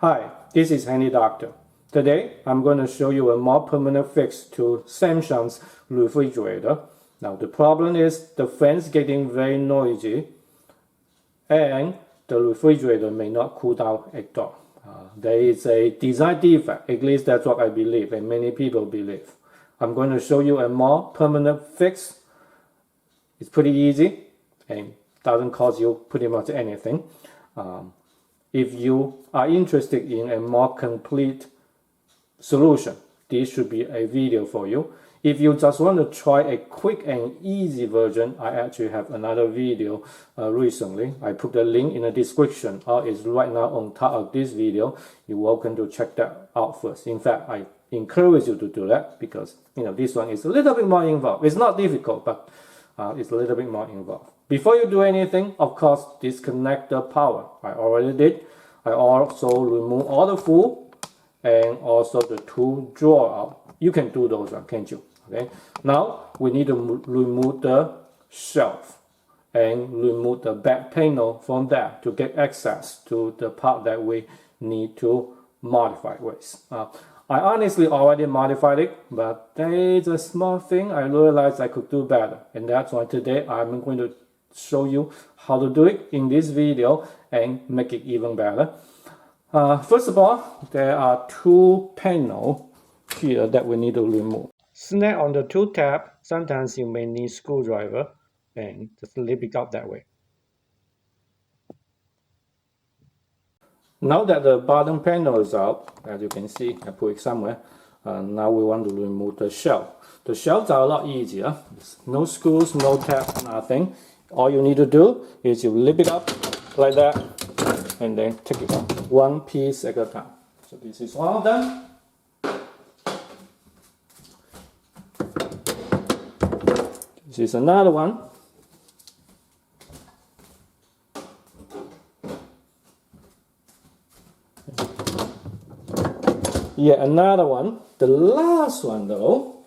Hi, this is Handy Doctor. Today I'm going to show you a more permanent fix to Samsung's refrigerator. Now the problem is the fan's getting very noisy and the refrigerator may not cool down at all. There is a design defect, at least that's what I believe and many people believe. I'm going to show you a more permanent fix. It's pretty easy and doesn't cost you pretty much anything. If you are interested in a more complete solution, this should be a video for you. If you just want to try a quick and easy version, I actually have another video recently. I put the link in the description, or it's right now on top of this video. You're welcome to check that out first. In fact, I encourage you to do that because this one is a little bit more involved. It's not difficult, but it's a little bit more involved. Before you do anything, of course, disconnect the power. I already did. I also remove all the food and also the two drawer out. You can do those, can't you? Okay. Now we need to remove the shelf and remove the back panel from there to get access to the part that we need to modify with. I honestly already modified it, but there is a small thing I realized I could do better, and that's why today I'm going to show you how to do it in this video and make it even better. First of all, there are two panels here that we need to remove. Snap on the two tabs. Sometimes you may need screwdriver and just lift it up that way. Now that the bottom panel is out, as you can see, I put it somewhere. Now we want to remove the shelf. The shelves are a lot easier. No screws, no tab, nothing. All you need to do is you lift it up like that and then take it out one piece at a time. So this is one of them. This is another one. Yet another one. The last one though,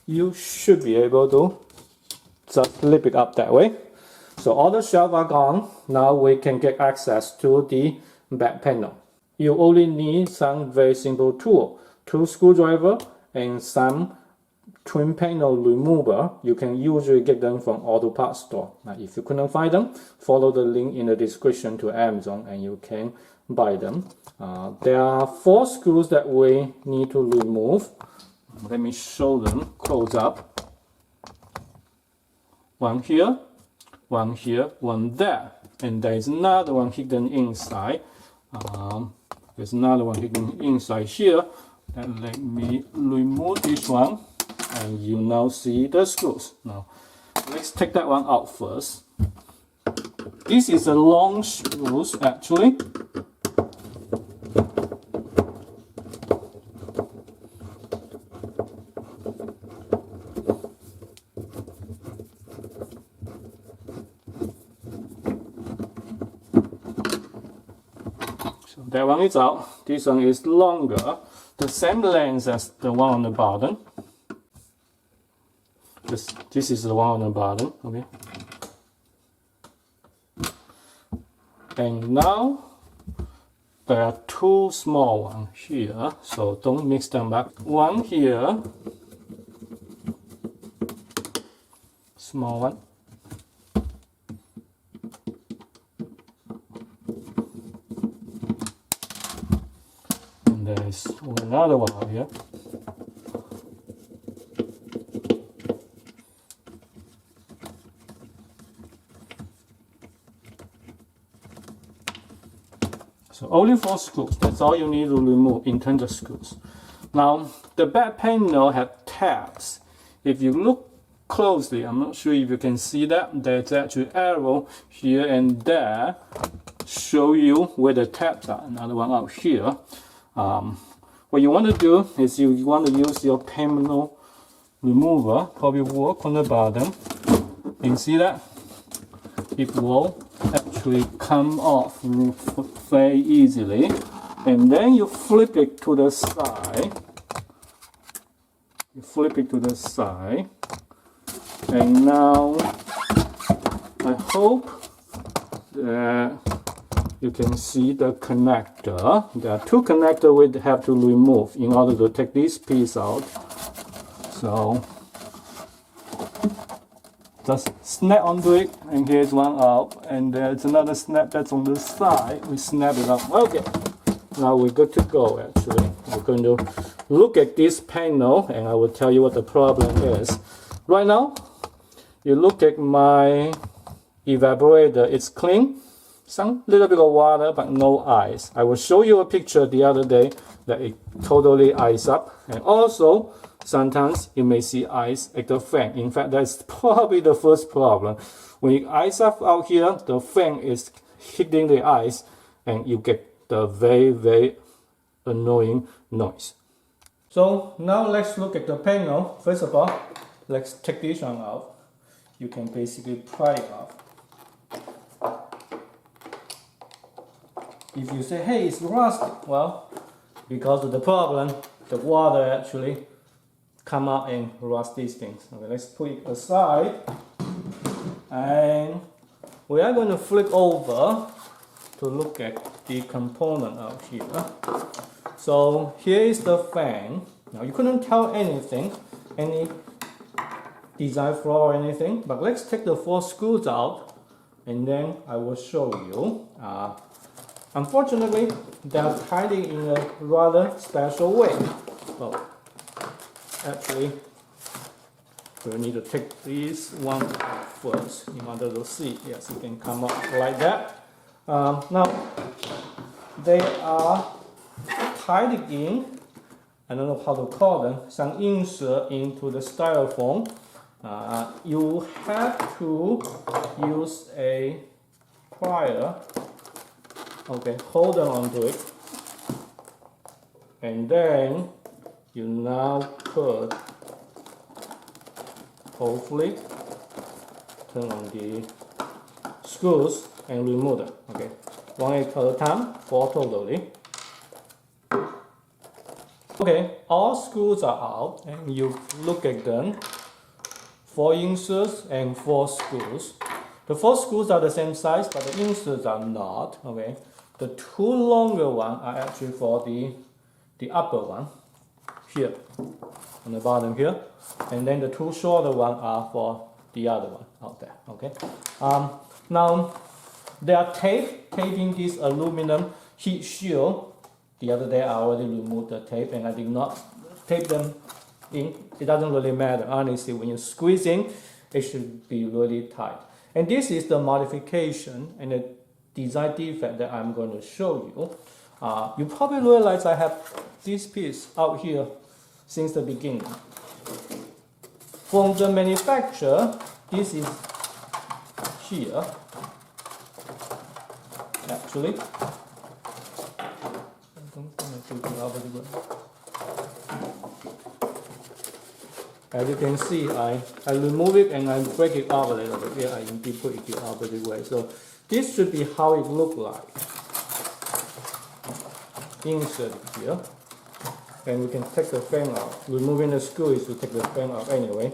you should be able to just flip it up that way. So all the shelves are gone. Now we can get access to the back panel. You only need some very simple tool, two screwdrivers and some twin panel remover. You can usually get them from auto parts store. Now if you couldn't find them, follow the link in the description to Amazon and you can buy them. There are 4 screws that we need to remove. Let me show them close up. One here, one there, and there is another one hidden inside. There's another one hidden inside here. And let me remove this one, and you now see the screws. Now let's take that one out first. This is a long screws actually. So that one is out. This one is longer, the same length as the one on the bottom. This is the one on the bottom, okay. And now there are 2 small ones here, so don't mix them up. One here, small one. And there is another one out here. So only 4 screws, that's all you need to remove in terms of screws. Now the back panel has tabs. If you look closely, I'm not sure if you can see that, there's actually arrow here and there show you where the tabs are. Another one out here. What you want to do is you want to use your panel remover, probably work on the bottom, and see that it will actually come off very easily, and then you flip it to the side. And now I hope that you can see the connector. There are two connectors we have to remove in order to take this piece out. So just snap onto it, and here's one out, and there's another snap that's on the side. We snap it up. Okay, now we're good to go. Actually, we're going to look at this panel, and I will tell you what the problem is. Right now, you look at my evaporator. It's clean, some little bit of water, but no ice. I will show you a picture the other day that it totally ice up, and also sometimes you may see ice at the fan. In fact, that's probably the first problem. When you ice up out here, the fan is hitting the ice, and you get the very, very annoying noise. So now let's look at the panel. First of all, let's take this one out. You can basically pry it off. If you say, hey, it's rusty, well, because of the problem, the water actually come out and rust these things. Okay, let's put it aside, and we are going to flip over to look at the component out here. So here is the fan. Now you couldn't tell anything, any design flaw or anything, but let's take the 4 screws out, and then I will show you. Unfortunately, they are tied in a rather special way. So actually, we need to take this one first in order to see. Yes, it can come up like that. Now, they are tied in, I don't know how to call them, some insert into the styrofoam. You have to use a plier. Okay, hold on onto it, and then you now put, hopefully, turn on the screws and remove them. Okay, one at a time, 4 totally. Okay, all screws are out, and you look at them. 4 inserts and 4 screws. The 4 screws are the same size, but the inserts are not. Okay, the 2 longer ones are actually for the upper one here on the bottom here, and then the 2 shorter ones are for the other one out there. Okay. Now they are taping this aluminum heat shield. The other day I already removed the tape, and I did not tape them in. It doesn't really matter. Honestly, when you're squeezing, it should be really tight. And this is the modification and the design defect that I'm going to show you. You probably realize I have this piece out here since the beginning. From the manufacturer, this is here. Actually, as you can see, I remove it and I break it up a little bit. Here I indeed put it the opposite way. So this should be how it looks like. Insert it here. And we can take the fan out. Removing the screw is to take the fan out anyway.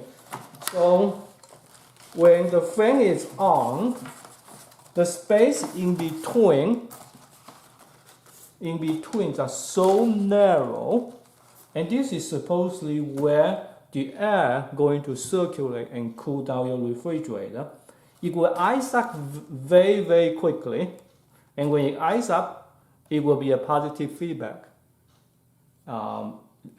So when the fan is on, the space in between are so narrow, and this is supposedly where the air going to circulate and cool down your refrigerator. It will ice up very, very quickly, and when it ice up, it will be a positive feedback.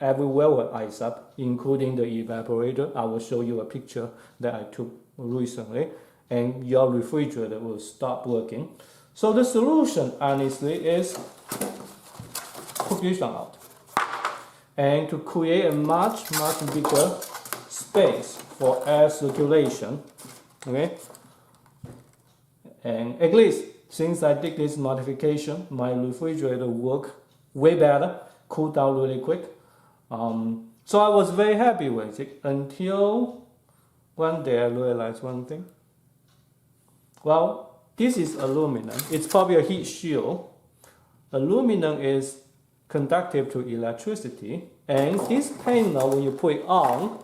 Everywhere will ice up, including the evaporator. I will show you a picture that I took recently, and your refrigerator will stop working. So the solution, honestly, is put this one out, and to create a much bigger space for air circulation. Okay, and at least since I did this modification, my refrigerator worked way better, cooled down really quick. So I was very happy with it until one day I realized one thing. Well, this is aluminum. It's probably a heat shield. Aluminum is conductive to electricity, and this panel, when you put it on,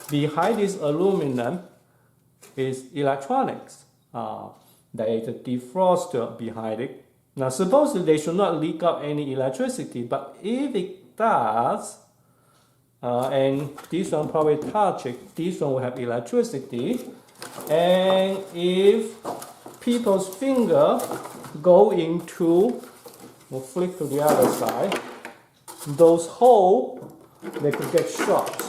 behind this aluminum is electronics. There is a defroster behind it, Now supposedly they should not leak out any electricity, but if it does, and this one probably touch it, this one will have electricity, and if people's finger go into, we'll flip to the other side, those holes, they could get shot.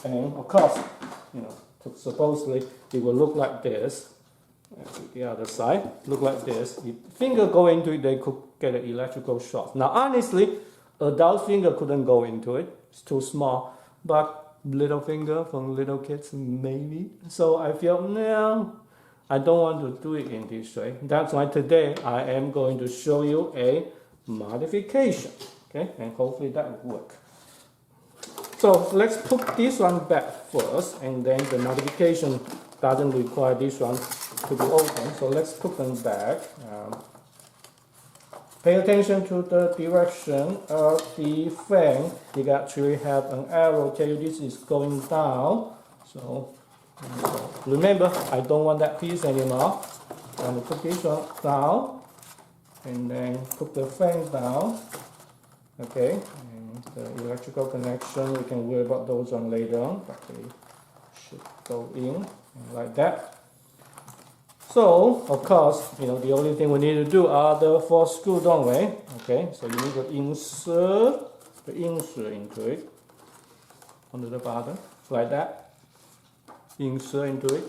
And of course, you know, supposedly it will look like this. The other side, look like this. If finger go into it, they could get an electrical shock. Now, honestly, adult finger couldn't go into it. It's too small. But little finger from little kids, maybe. So I feel, no, I don't want to do it in this way. That's why today I am going to show you a modification. Okay, and hopefully that will work. So let's put this one back first, and then the modification doesn't require this one to be open. So let's put them back. Pay attention to the direction of the fan. You actually have an arrow tell you this is going down. So remember, I don't want that piece anymore. I'm going to put this one down, and then put the fan down. Okay, and the electrical connection, we can worry about those on later on, but they should go in like that. So, of course, you know, the only thing we need to do are the 4 screws, don't we? Okay, so you need to insert the insert into it, onto the bottom, like that. Insert into it.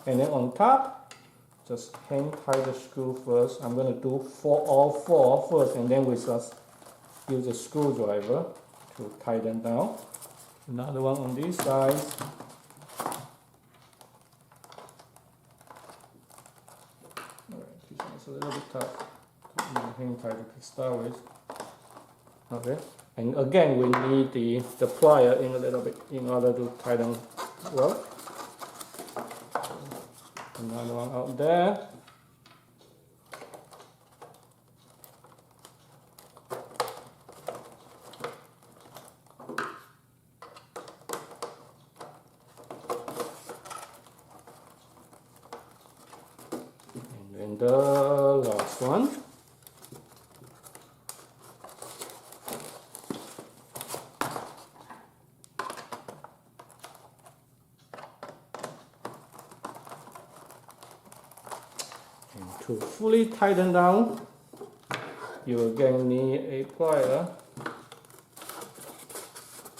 And then on top, just hang tight the screw first. I'm going to do all four first, and then we just use a screwdriver to tighten down. Another one on this side. A little bit tough to hang tight to start with. Okay, and again we need the plier in a little bit in order to tighten well. Another one out there. And the last one. And to fully tighten down, you again need a plier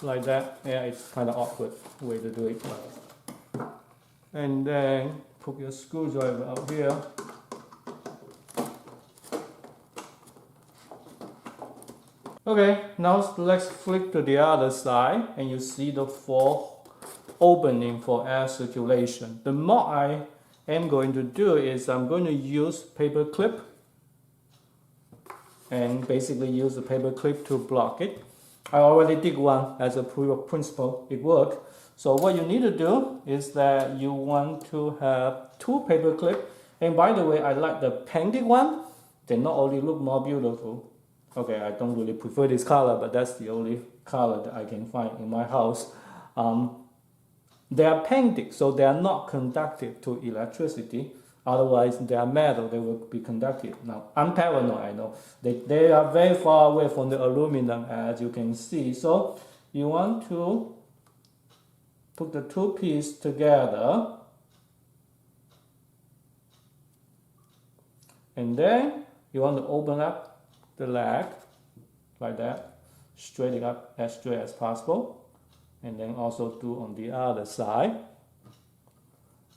like that. Yeah, it's kind of awkward way to do it. And then put your screwdriver out here. Okay, now let's flip to the other side, and you see the 4 opening for air circulation. The more I am going to do is I'm going to use paper clip, and basically use the paper clip to block it. I already did one as a proof of principle, it worked. So what you need to do is that you want to have 2 paper clips. And by the way, I like the painted one. They not only look more beautiful. Okay, I don't really prefer this color, but that's the only color that I can find in my house. They are painted, so they are not conductive to electricity. Otherwise, they are metal, they will be conductive. Now, I'm paranoid, I know. They are very far away from the aluminum, as you can see. So, you want to put the 2 pieces together. And then, you want to open up the leg like that, straight it up as straight as possible, and then also do on the other side.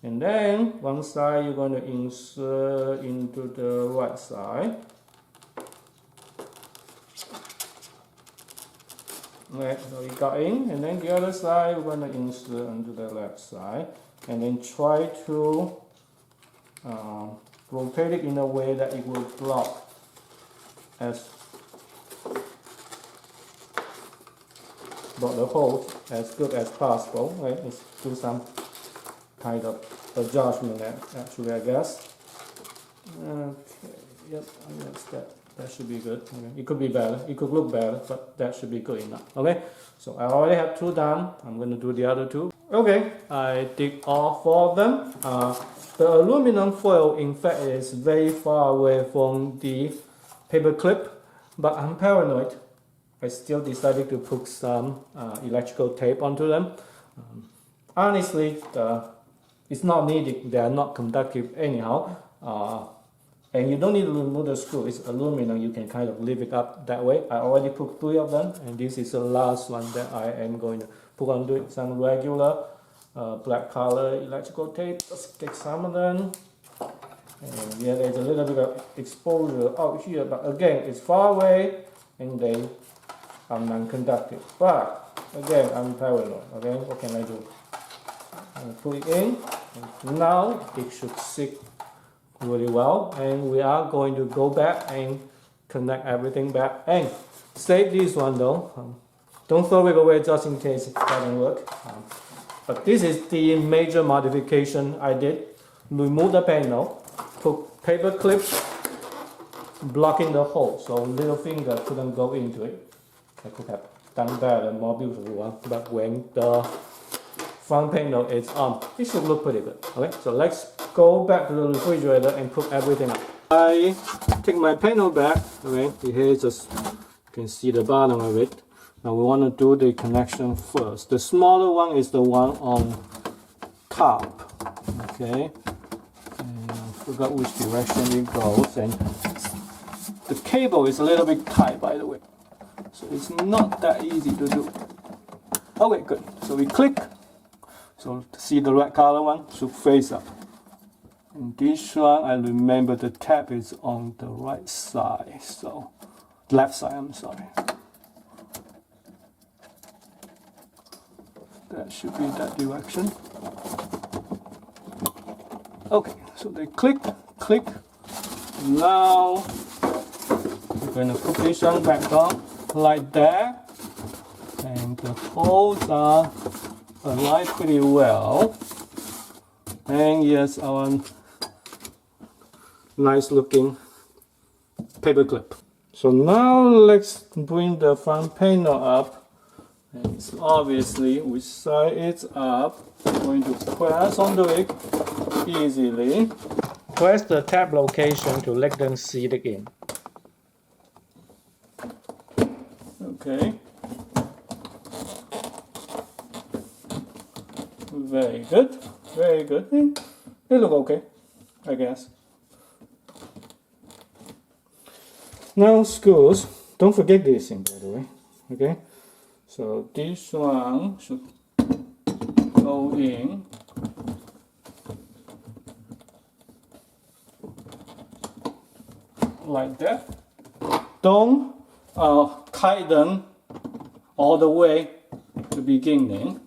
And then one side you're going to insert into the right side. Okay, so it got in, and then the other side we're going to insert onto the left side, and then try to rotate it in a way that it will block as block the hole as good as possible. Right? Let's do some kind of adjustment actually, I guess. Okay, yep, I guess that should be good. Okay. It could be better, it could look better, but that should be good enough. Okay, so I already have 2 done. I'm going to do the other 2. Okay, I did all 4 of them. The aluminum foil, in fact, is very far away from the paper clip, but I'm paranoid. I still decided to put some electrical tape onto them. Honestly, it's not needed. They are not conductive anyhow. And you don't need to remove the screw. It's aluminum. You can kind of leave it up that way. I already put 3 of them, and this is the last one that I am going to put onto it. Some regular black color electrical tape. Let's get some of them. And yeah, there's a little bit of exposure out here, but again, it's far away, and they are non-conductive. But again, I'm paranoid. Okay, what can I do? I put it in, and now it should sit really well, and we are going to go back and connect everything back and save this one though. Don't throw it away just in case it doesn't work. But this is the major modification I did. Remove the panel, put paper clips blocking the hole so little finger couldn't go into it. I could have done that a more beautiful one, but when the front panel is on, it should look pretty good. Okay, so let's go back to the refrigerator and put everything up. I take my panel back. Okay, here is just, you can see the bottom of it. Now we want to do the connection first. The smaller one is the one on top. Okay, and I forgot which direction it goes, and the cable is a little bit tight, by the way, so it's not that easy to do. Okay, good. So we click. So see the red color one should face up. And this one, I remember the tab is on the right side, so left side, I'm sorry. That should be that direction. Okay, so they click. Now we're gonna put this one back on like that, and the holes are aligned pretty well. And yes, our nice looking paper clip. So now let's bring the front panel up. And it's obviously which side it's up. I'm going to press onto it easily. Press the tab location to let them seat in. Okay. Very good. Very good. They look okay, I guess. Now screws. Don't forget this thing, by the way. Okay. So this one should go in. Like that. Don't tighten all the way to the beginning,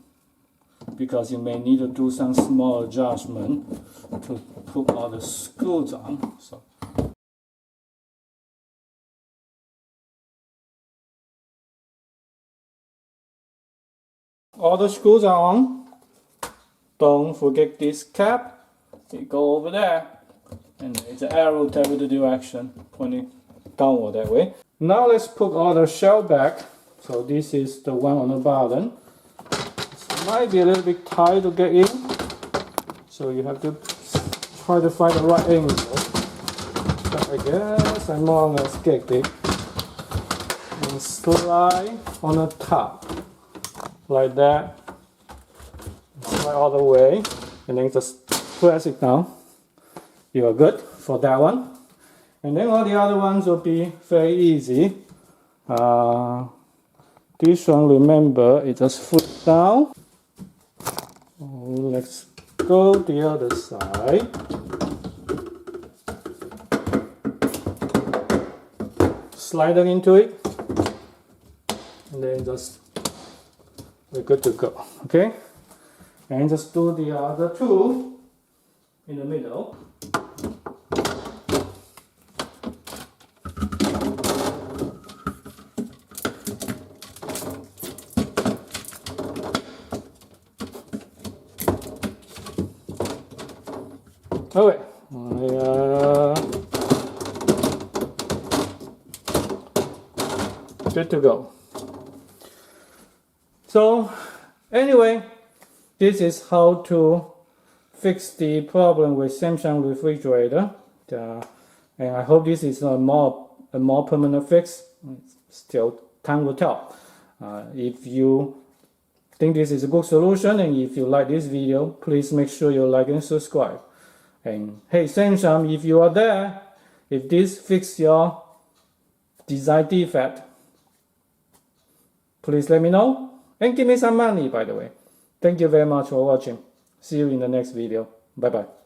because you may need to do some small adjustment to put all the screws on. So all the screws are on. Don't forget this cap. You go over there, and there's an arrow tell you the direction, pointing downward that way. Now let's put all the shell back. So this is the one on the bottom. It might be a little bit tight to get in, so you have to try to find the right angle. But I guess I'm more or less get it. And slide on the top. Like that. Slide all the way. And then just press it down. You are good for that one. And then all the other ones will be very easy. This one, remember, it just flip down. Let's go the other side. Slide it into it. And then just, we're good to go. Okay? And just do the other two in the middle. Okay, good to go. So anyway, this is how to fix the problem with Samsung refrigerator. And I hope this is a more permanent fix. Still, time will tell. If you think this is a good solution, and if you like this video, please make sure you like and subscribe. And hey, Samsung, if you are there, if this fix your design defect, please let me know and give me some money, by the way. Thank you very much for watching. See you in the next video. Bye bye.